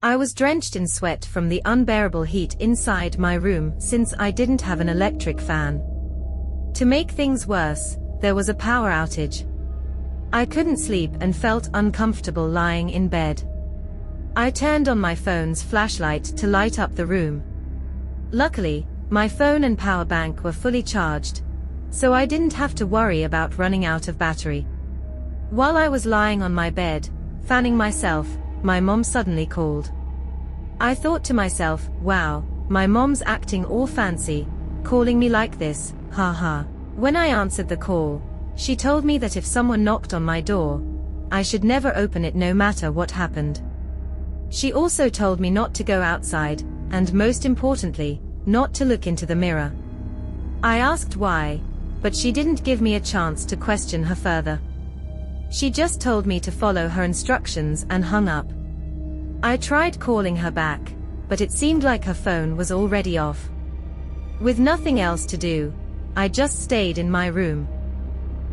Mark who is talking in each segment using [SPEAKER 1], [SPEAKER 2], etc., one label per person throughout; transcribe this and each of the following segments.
[SPEAKER 1] I was drenched in sweat from the unbearable heat inside my room since I didn't have an electric fan. To make things worse, there was a power outage. I couldn't sleep and felt uncomfortable lying in bed. I turned on my phone's flashlight to light up the room. Luckily, my phone and power bank were fully charged, so I didn't have to worry about running out of battery. While I was lying on my bed, fanning myself, my mom suddenly called. I thought to myself, wow, my mom's acting all fancy, calling me like this, haha. When I answered the call, she told me that if someone knocked on my door, I should never open it no matter what happened. She also told me not to go outside, and most importantly, not to look into the mirror. I asked why, but she didn't give me a chance to question her further. She just told me to follow her instructions and hung up. I tried calling her back, but it seemed like her phone was already off. With nothing else to do, I just stayed in my room.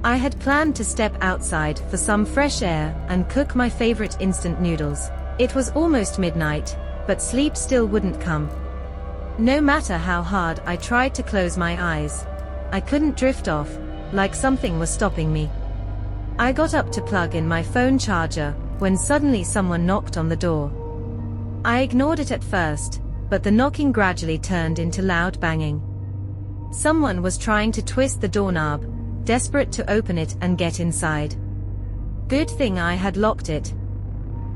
[SPEAKER 1] I had planned to step outside for some fresh air and cook my favorite instant noodles. It was almost midnight, but sleep still wouldn't come. No matter how hard I tried to close my eyes, I couldn't drift off, like something was stopping me. I got up to plug in my phone charger, when suddenly someone knocked on the door. I ignored it at first, but the knocking gradually turned into loud banging. Someone was trying to twist the doorknob, desperate to open it and get inside. Good thing I had locked it.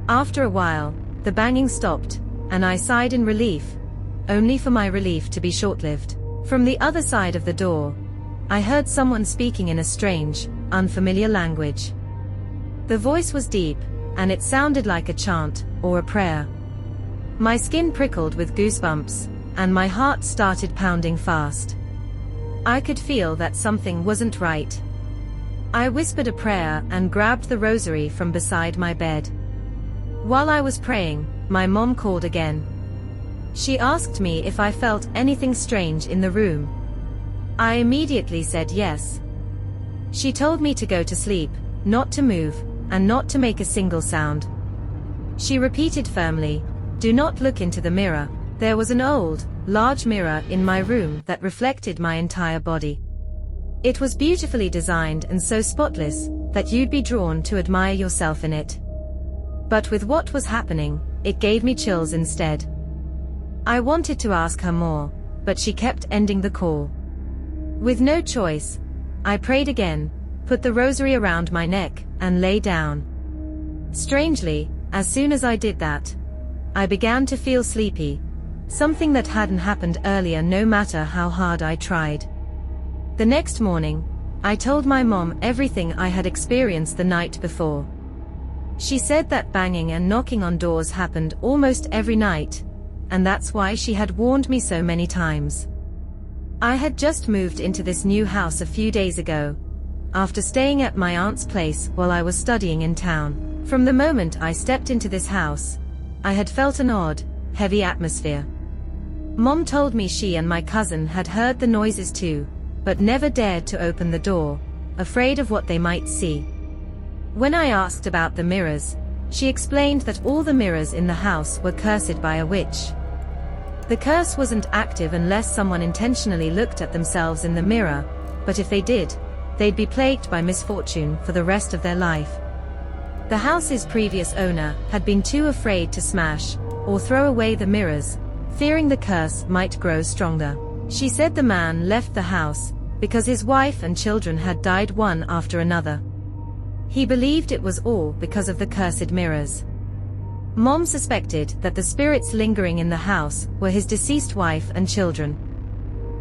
[SPEAKER 1] After a while, the banging stopped, and I sighed in relief, only for my relief to be short-lived. From the other side of the door, I heard someone speaking in a strange, unfamiliar language. The voice was deep, and it sounded like a chant, or a prayer. My skin prickled with goosebumps, and my heart started pounding fast. I could feel that something wasn't right. I whispered a prayer and grabbed the rosary from beside my bed. While I was praying, my mom called again. She asked me if I felt anything strange in the room. I immediately said yes. She told me to go to sleep, not to move, and not to make a single sound. She repeated firmly, "Do not look into the mirror." There was an old, large mirror in my room that reflected my entire body. It was beautifully designed and so spotless that you'd be drawn to admire yourself in it. But with what was happening, it gave me chills instead. I wanted to ask her more, but she kept ending the call. With no choice, I prayed again, put the rosary around my neck, and lay down. Strangely, as soon as I did that, I began to feel sleepy, something that hadn't happened earlier no matter how hard I tried. The next morning, I told my mom everything I had experienced the night before. She said that banging and knocking on doors happened almost every night, and that's why she had warned me so many times. I had just moved into this new house a few days ago, after staying at my aunt's place while I was studying in town. From the moment I stepped into this house, I had felt an odd, heavy atmosphere. Mom told me she and my cousin had heard the noises too, but never dared to open the door, afraid of what they might see. When I asked about the mirrors, she explained that all the mirrors in the house were cursed by a witch. The curse wasn't active unless someone intentionally looked at themselves in the mirror, but if they did, they'd be plagued by misfortune for the rest of their life. The house's previous owner had been too afraid to smash or throw away the mirrors, fearing the curse might grow stronger. She said the man left the house because his wife and children had died one after another. He believed it was all because of the cursed mirrors. Mom suspected that the spirits lingering in the house were his deceased wife and children.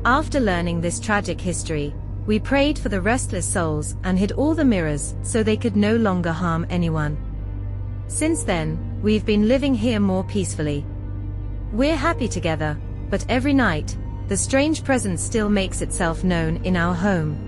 [SPEAKER 1] After learning this tragic history, we prayed for the restless souls and hid all the mirrors so they could no longer harm anyone. Since then, we've been living here more peacefully. We're happy together, but every night, the strange presence still makes itself known in our home.